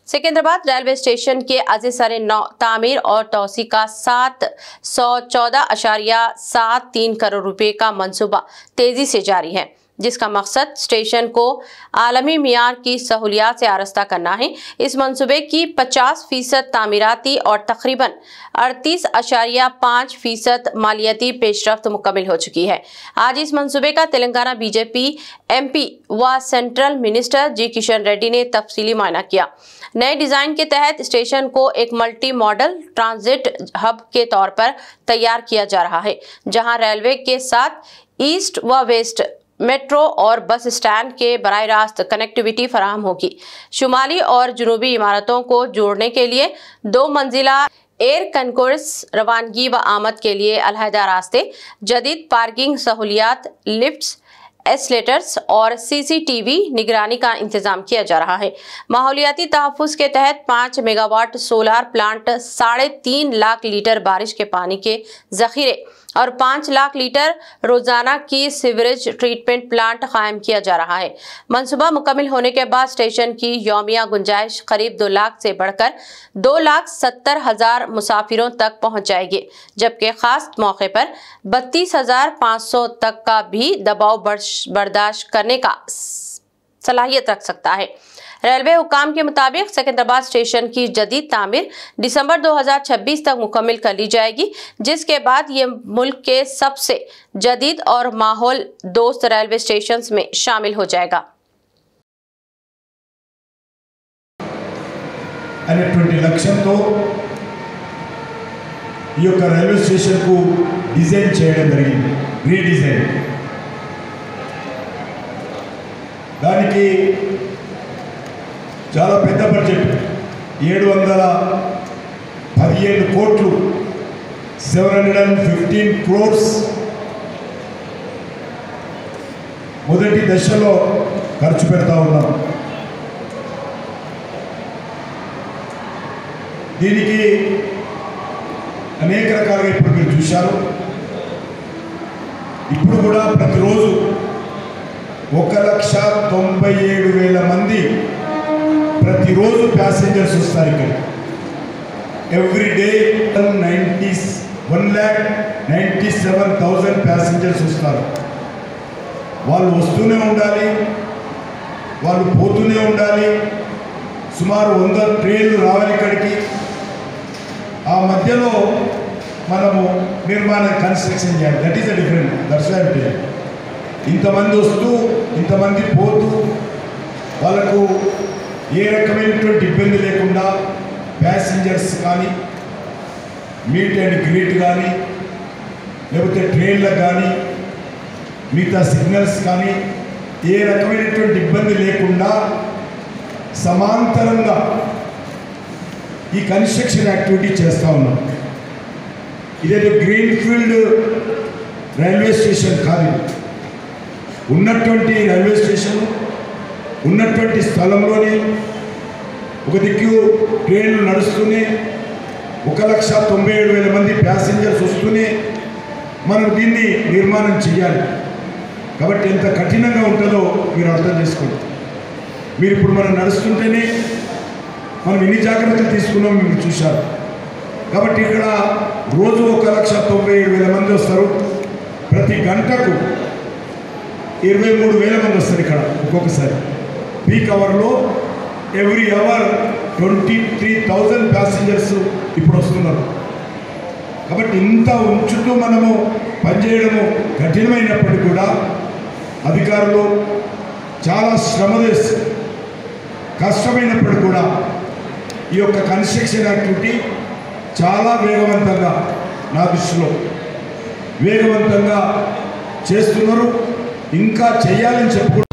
Secunderabad railway station के अजीसर नौ तामीर और तोसी का 714.73 करोड़ रुपए का मंसूबा तेजी से जारी है, जिसका मकसद स्टेशन को आलमी मियार की सहूलियात से आरास्ता करना है। इस मंसूबे की 50% तामीराती और तकरीबन 38.5% मालियाती पेशरफ्त मुकम्मल हो चुकी है। आज इस मंसूबे का तेलंगाना बीजेपी MP व सेंट्रल मिनिस्टर जी किशन रेड्डी ने तफसीली मायना किया। नए डिजाइन के तहत स्टेशन को एक मल्टी मॉडल ट्रांजिट हब के तौर पर तैयार किया जा रहा है, जहां रेलवे के साथ ईस्ट व वेस्ट मेट्रो और बस स्टैंड के बराह रास्त कनेक्टिविटी फराहम होगी। शुमाली और जनूबी इमारतों को जोड़ने के लिए 2 मंजिला एयर कॉन्कोर्स, रवानगी व आमद के लिए अलहदा रास्ते, जदीद पार्किंग सहूलियात, लिफ्ट्स, एस्लेटर्स और CCTV निगरानी का इंतजाम किया जा रहा है। माहौलियाती तहफ़्फ़ुज़ के तहत 5 megawatt solar plant, 3.5 lakh litre बारिश के पानी के जखीरे और 5 लाख लीटर रोजाना की सीवरेज ट्रीटमेंट प्लांट कायम किया जा रहा है। मंसूबा मुकम्मल होने के बाद स्टेशन की यौमिया गुंजाइश करीब 2 लाख से बढ़कर 2,70,000 मुसाफिरों तक पहुंच जाएगी, जबकि खास मौके पर 32,500 तक का भी दबाव बर्दाश्त करने का सलाहियत रख सकता है। रेलवे हुकाम के मुताबिक सिकंदराबाद स्टेशन की जदीद तामीर दिसंबर 2026 तक मुकम्मल कर ली जाएगी, जिसके बाद ये मुल्क के सबसे जदीद और माहौल दोस्त रेलवे स्टेशन में शामिल हो जाएगा। 20 లక్షలతో ఈ యొక్క రైల్వే స్టేషన్ కు డిజైన్ చేయడం జరిగింది, రీడిజైన్. దానికి చాలా పెద్ద బడ్జెట్, 715 కోట్లు, 715 crores మొదటి దశలో ఖర్చు పెడతా ఉన్నాం. దీనికి అనేక రకాలుగా ఇప్పుడు మీరు చూశారు. ఇప్పుడు కూడా ప్రతిరోజు 1,97,000 మంది ప్రతిరోజు ప్యాసింజర్స్ వస్తారు ఇక్కడ. ఎవ్రీ డే 1,97,000 ప్యాసింజర్స్ వస్తారు. వాళ్ళు వస్తూనే ఉండాలి, వాళ్ళు పోతూనే ఉండాలి. సుమారు 100 ట్రైన్లు రావాలి ఇక్కడికి. ఆ మధ్యలో మనము నిర్మాణ కన్స్ట్రక్షన్ చేయాలి. That is the different. That's why ఇంతమంది వస్తూ ఇంతమంది పోతూ వాళ్ళకు ఏ రకమైనటువంటి ఇబ్బంది లేకుండా ప్యాసింజర్స్ కానీ, మీట్ అండ్ గ్రీట్ కానీ, లేకపోతే ట్రైన్లకు కానీ, మిగతా సిగ్నల్స్ కానీ ఏ రకమైనటువంటి ఇబ్బంది లేకుండా సమాంతరంగా ఈ కన్స్ట్రక్షన్ యాక్టివిటీ చేస్తూ ఉన్నాం. ఇదేదో గ్రీన్ఫీల్డ్ రైల్వే స్టేషన్ కాదు. ఉన్నటువంటి రైల్వే స్టేషన్ ఉన్నటువంటి స్థలంలోనే ఒక దిక్కు ట్రైన్లు నడుస్తూనే 1,97,000 మంది ప్యాసింజర్స్ వస్తూనే మనం దీన్ని నిర్మాణం చేయాలి. కాబట్టి ఎంత కఠినంగా ఉంటుందో మీరు అర్థం చేసుకోండి. మీరు ఇప్పుడు మనం నడుస్తుంటేనే మనం ఎన్ని జాగ్రత్తలు తీసుకున్నాం మీరు చూశారు. కాబట్టి ఇక్కడ రోజు 1,97,000 మంది వస్తారు. ప్రతి గంటకు 23,000 మంది వస్తారు ఇక్కడ ఒక్కొక్కసారి. పీక్ అవర్లో ఎవ్రీ అవర్ 23,000 ప్యాసింజర్స్ ఇప్పుడు వస్తున్నారు. కాబట్టి ఇంత ఉంచుతూ మనము పనిచేయడము కఠినమైనప్పటికీ కూడా అధికారులు చాలా శ్రమ చేసి కష్టమైనప్పటికీ కూడా ఈ యొక్క కన్స్ట్రక్షన్ యాక్టివిటీ చాలా వేగవంతంగా, నా దృష్టిలో వేగవంతంగా చేస్తున్నారు. ఇంకా చేయాలని చెప్పుకుంటున్నారు.